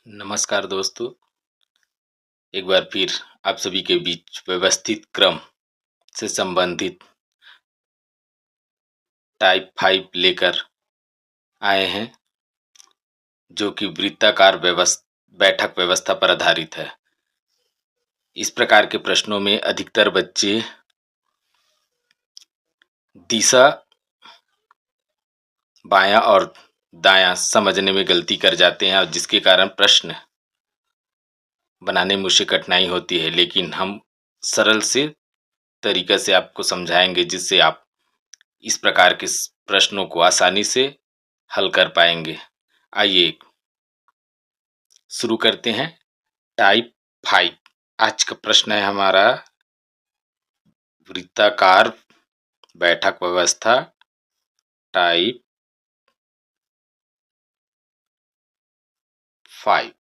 नमस्कार दोस्तों, एक बार फिर आप सभी के बीच व्यवस्थित क्रम से संबंधित टाइप 5 लेकर आए हैं, जो कि वृत्ताकार बैठक व्यवस्था पर आधारित है। इस प्रकार के प्रश्नों में अधिकतर बच्चे दिशा बायां और दायां समझने में गलती कर जाते हैं और जिसके कारण प्रश्न बनाने में मुझे कठिनाई होती है, लेकिन हम सरल से तरीके से आपको समझाएंगे जिससे आप इस प्रकार के प्रश्नों को आसानी से हल कर पाएंगे। आइए शुरू करते हैं। टाइप 5 आज का प्रश्न है हमारा, वृत्ताकार बैठक व्यवस्था टाइप 5।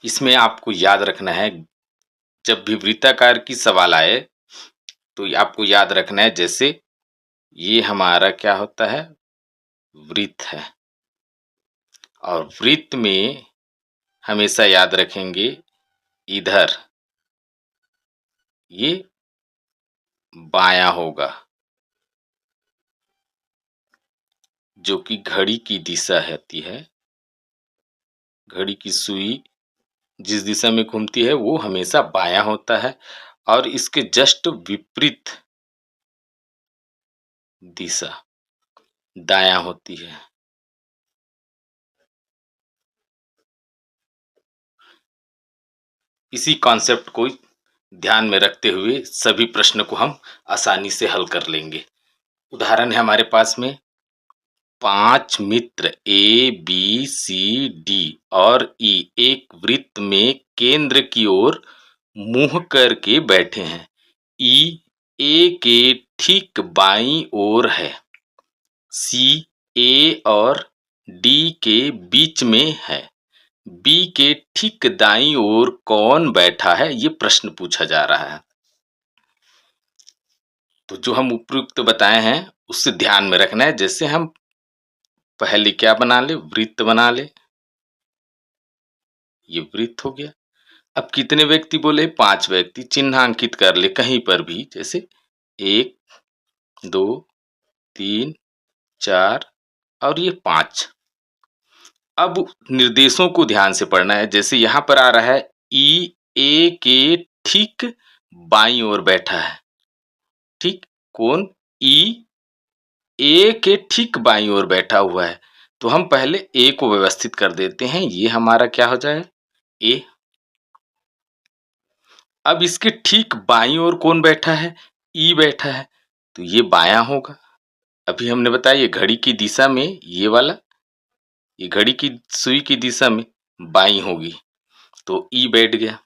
इसमें आपको याद रखना है, जब भी वृत्ताकार की सवाल आए तो आपको याद रखना है, जैसे ये हमारा क्या होता है, वृत्त है, और वृत्त में हमेशा याद रखेंगे इधर ये बायां होगा, जो कि घड़ी की दिशा होती है। घड़ी की सुई जिस दिशा में घूमती है वो हमेशा बायां होता है, और इसके जस्ट विपरीत दिशा दायां होती है। इसी कॉन्सेप्ट को ध्यान में रखते हुए सभी प्रश्न को हम आसानी से हल कर लेंगे। उदाहरण है हमारे पास में, 5 मित्र ए बी सी डी और ई एक वृत्त में केंद्र की ओर मुंह करके बैठे हैं। ई ए के ठीक बाईं ओर है, सी ए और डी के बीच में है, बी के ठीक दाईं ओर कौन बैठा है, ये प्रश्न पूछा जा रहा है। तो जो हम उपयुक्त बताए हैं उससे ध्यान में रखना है। जैसे हम पहले क्या बना ले, वृत्त बना ले, ये वृत्त हो गया। अब कितने व्यक्ति बोले, 5 व्यक्ति, चिन्हांकित कर ले कहीं पर भी, जैसे 1 2 3 4 और ये 5। अब निर्देशों को ध्यान से पढ़ना है। जैसे यहां पर आ रहा है ई ए के ठीक बाईं ओर बैठा है। ठीक, कौन? ई ए के ठीक बाईं ओर बैठा हुआ है। तो हम पहले ए को व्यवस्थित कर देते हैं, ये हमारा क्या हो जाए, ए। अब इसके ठीक बाईं ओर कौन बैठा है, ई बैठा है, तो ये बायां होगा। अभी हमने बताया ये घड़ी की दिशा में, ये वाला, ये घड़ी की सुई की दिशा में बाईं होगी, तो ई बैठ गया।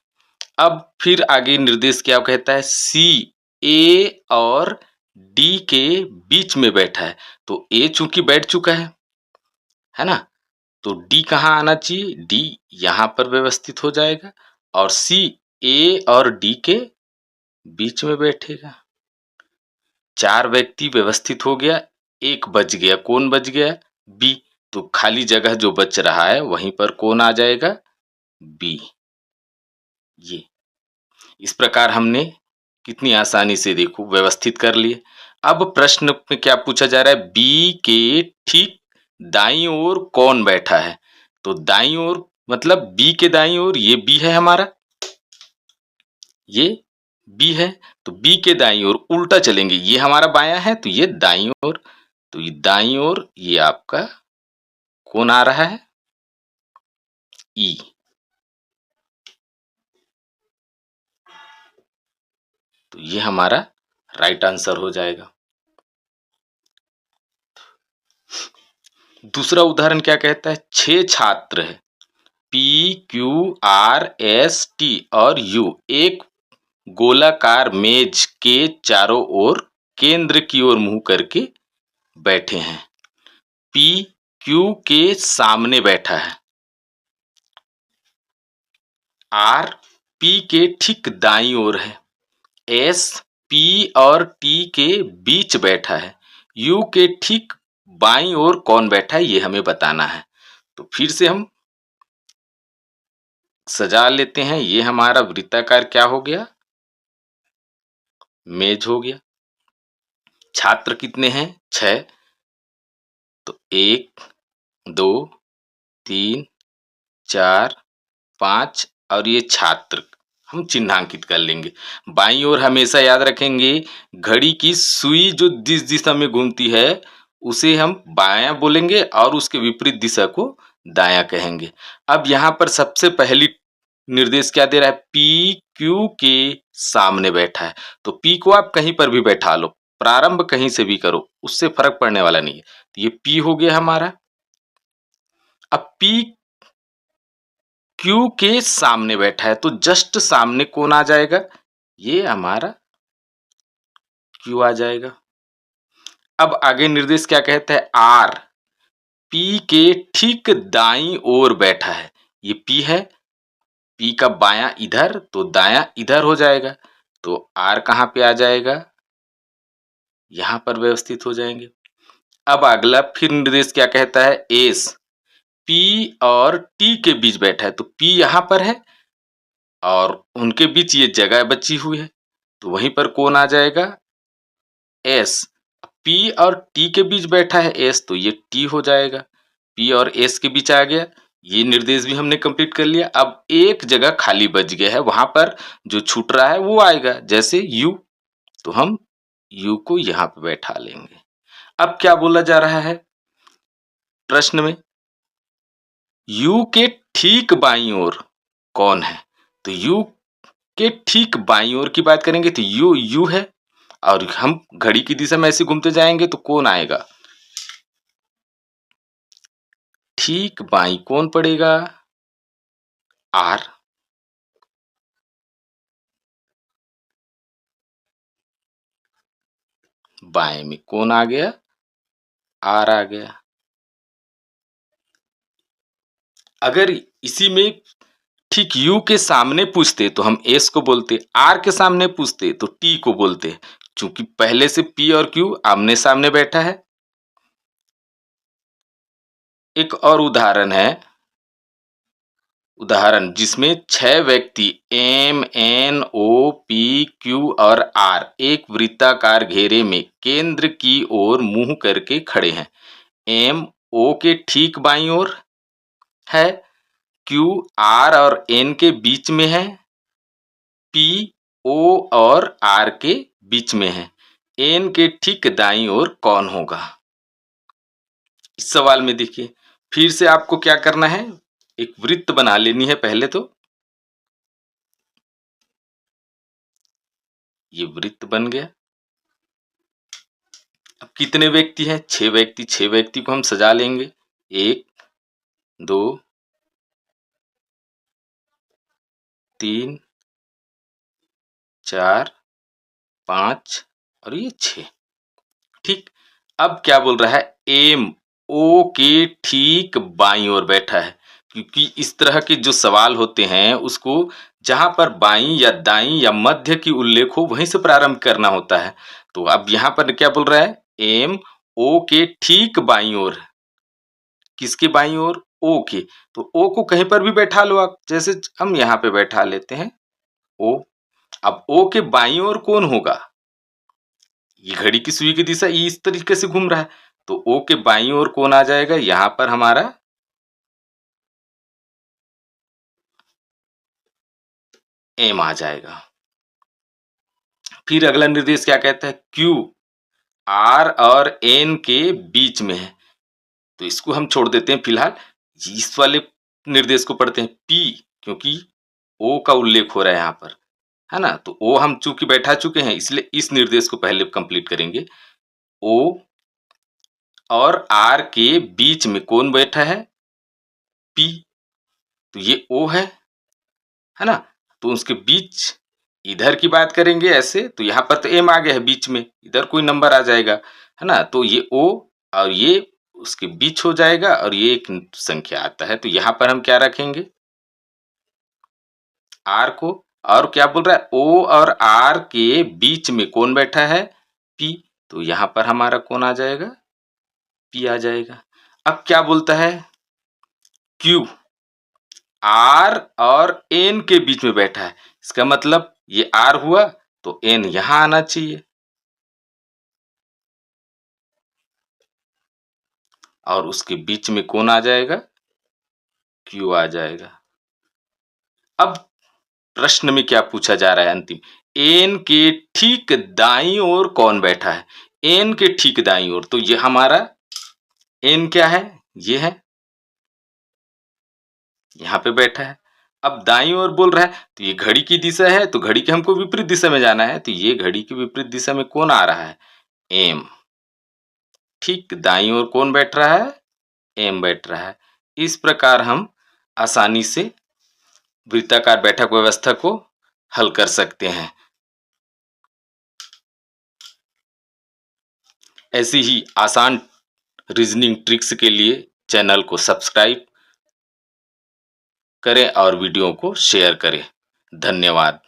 अब फिर आगे निर्देश क्या कहता है, सी ए और डी के बीच में बैठा है, तो ए चूंकि बैठ चुका है ना, तो डी कहाँ आना चाहिए, डी यहां पर व्यवस्थित हो जाएगा, और सी ए और डी के बीच में बैठेगा। 4 व्यक्ति व्यवस्थित हो गया, एक बच गया, कौन बच गया, बी। तो खाली जगह जो बच रहा है वहीं पर कौन आ जाएगा, बी। ये इस प्रकार हमने कितनी आसानी से देखो व्यवस्थित कर लिए। अब प्रश्न में क्या पूछा जा रहा है, बी के ठीक दाईं ओर कौन बैठा है, तो दाईं ओर मतलब बी के दाईं ओर, ये बी है हमारा, ये बी है, तो बी के दाईं ओर उल्टा चलेंगे, ये हमारा बायां है तो ये दाईं ओर, तो ये दाईं ओर ये आपका कौन आ रहा है, ई। तो ये हमारा राइट आंसर हो जाएगा। दूसरा उदाहरण क्या कहता है, 6 छात्र है, P Q R S T और यू एक गोलाकार मेज के चारों ओर केंद्र की ओर मुंह करके बैठे हैं। पी क्यू के सामने बैठा है, आर पी के ठीक दाईं ओर है, एस पी और टी के बीच बैठा है, यू के ठीक बाईं ओर कौन बैठा है, ये हमें बताना है। तो फिर से हम सजा लेते हैं। ये हमारा वृत्ताकार क्या हो गया? मेज हो गया। छात्र कितने हैं? 6। तो 1 2 3 4 5 और ये छात्र हम चिन्हांकित कर लेंगे। बाईं ओर हमेशा याद रखेंगे, घड़ी की सुई जो जिस दिशा में घूमती है उसे हम बायां बोलेंगे और उसके विपरीत दिशा को दायां कहेंगे। अब यहाँ पर सबसे पहली निर्देश क्या दे रहा है? पी क्यू के सामने बैठा है। तो पी को आप कहीं पर भी बैठा लो, प्रारंभ कहीं से भी करो, उससे फर्क पड़ने वाला नहीं है। तो ये पी हो गया हमारा। अब पी क्यू के सामने बैठा है, तो जस्ट सामने कौन आ जाएगा? ये हमारा क्यू आ जाएगा। अब आगे निर्देश क्या कहता है? आर पी के ठीक दाईं ओर बैठा है। ये पी है, पी का बायां इधर तो दायां इधर हो जाएगा। तो आर कहां पे आ जाएगा? यहां पर व्यवस्थित हो जाएंगे। अब अगला फिर निर्देश क्या कहता है? एस पी और टी के बीच बैठा है। तो पी यहां पर है और उनके बीच ये जगह बची हुई है, तो वहीं पर कौन आ जाएगा? एस। पी और टी के बीच बैठा है एस, तो ये टी हो जाएगा। पी और एस के बीच आ गया। ये निर्देश भी हमने कंप्लीट कर लिया। अब एक जगह खाली बच गया है, वहां पर जो छूट रहा है वो आएगा, जैसे यू। तो हम यू को यहां पे बैठा लेंगे। अब क्या बोला जा रहा है प्रश्न में? यू के ठीक बाईं ओर कौन है? तो यू के ठीक बाईं ओर की बात करेंगे तो यू है, और हम घड़ी की दिशा में ऐसे घूमते जाएंगे तो कौन आएगा? ठीक बाईं कौन पड़ेगा? आर। बाएं में कौन आ गया? आर आ गया। अगर इसी में ठीक यू के सामने पूछते तो हम एस को बोलते, आर के सामने पूछते तो टी को बोलते। चूंकि पहले से पी और क्यू आमने सामने बैठा है। एक और उदाहरण है, उदाहरण जिसमें 6 व्यक्ति M N O P Q और आर एक वृत्ताकार घेरे में केंद्र की ओर मुंह करके खड़े हैं। एम ओ के ठीक बाईं ओर है, क्यू आर और एन के बीच में है, पी ओ और आर के बीच में है। एन के ठीक दाईं ओर कौन होगा? इस सवाल में देखिए, फिर से आपको क्या करना है? एक वृत्त बना लेनी है पहले तो। ये वृत्त बन गया। अब कितने व्यक्ति हैं? 6 व्यक्ति। 6 व्यक्ति को हम सजा लेंगे। 1 2 3 4 5 और ये 6। ठीक। अब क्या बोल रहा है? एम ओ के ठीक बाईं ओर बैठा है। क्योंकि इस तरह के जो सवाल होते हैं उसको जहां पर बाईं या दाईं या मध्य की उल्लेख हो वहीं से प्रारंभ करना होता है। तो अब यहां पर क्या बोल रहा है? एम ओ के ठीक बाईं ओर। किसके बाईं ओर? ओ के। तो ओ को कहीं पर भी बैठा लो आप, जैसे हम यहाँ पे बैठा लेते हैं ओ। अब ओ के बाईं ओर कौन होगा? ये घड़ी की सुई की दिशा इस तरीके से घूम रहा है, तो ओ के बाईं ओर कौन आ जाएगा? यहां पर हमारा एम आ जाएगा। फिर अगला निर्देश क्या कहता है? क्यू आर और एन के बीच में है। तो इसको हम छोड़ देते हैं फिलहाल। इस वाले निर्देश को पढ़ते हैं। पी, क्योंकि ओ का उल्लेख हो रहा है यहाँ पर, है ना? तो ओ हम चूंकि बैठा चुके हैं इसलिए इस निर्देश को पहले कंप्लीट करेंगे। ओ और आर के बीच में कौन बैठा है? पी। तो ये ओ है ना? तो उसके बीच इधर की बात करेंगे ऐसे, तो यहाँ पर तो एम आ गया है बीच में, इधर कोई नंबर आ जाएगा, है ना? तो ये ओ और ये उसके बीच हो जाएगा और ये एक संख्या आता है। तो यहाँ पर हम क्या रखेंगे? आर को। और क्या बोल रहा है? ओ और आर के बीच में कौन बैठा है? पी। तो यहाँ पर हमारा कौन आ जाएगा? पी आ जाएगा। अब क्या बोलता है? क्यू आर और एन के बीच में बैठा है। इसका मतलब ये आर हुआ तो एन यहां आना चाहिए और उसके बीच में कौन आ जाएगा? क्यू आ जाएगा। अब प्रश्न में क्या पूछा जा रहा है अंतिम, एन के ठीक दाईं ओर कौन बैठा है? एन के ठीक दाईं ओर, तो ये हमारा एन क्या है? ये है, यहां पे बैठा है। अब दाईं ओर बोल रहा है तो ये घड़ी की दिशा है, तो घड़ी के हमको विपरीत दिशा में जाना है, तो ये घड़ी की विपरीत दिशा में कौन आ रहा है? एम। ठीक दाईं ओर कौन बैठ रहा है? एम बैठ रहा है। इस प्रकार हम आसानी से वृत्ताकार बैठक व्यवस्था को हल कर सकते हैं। ऐसी ही आसान रीजनिंग ट्रिक्स के लिए चैनल को सब्सक्राइब करें और वीडियो को शेयर करें। धन्यवाद।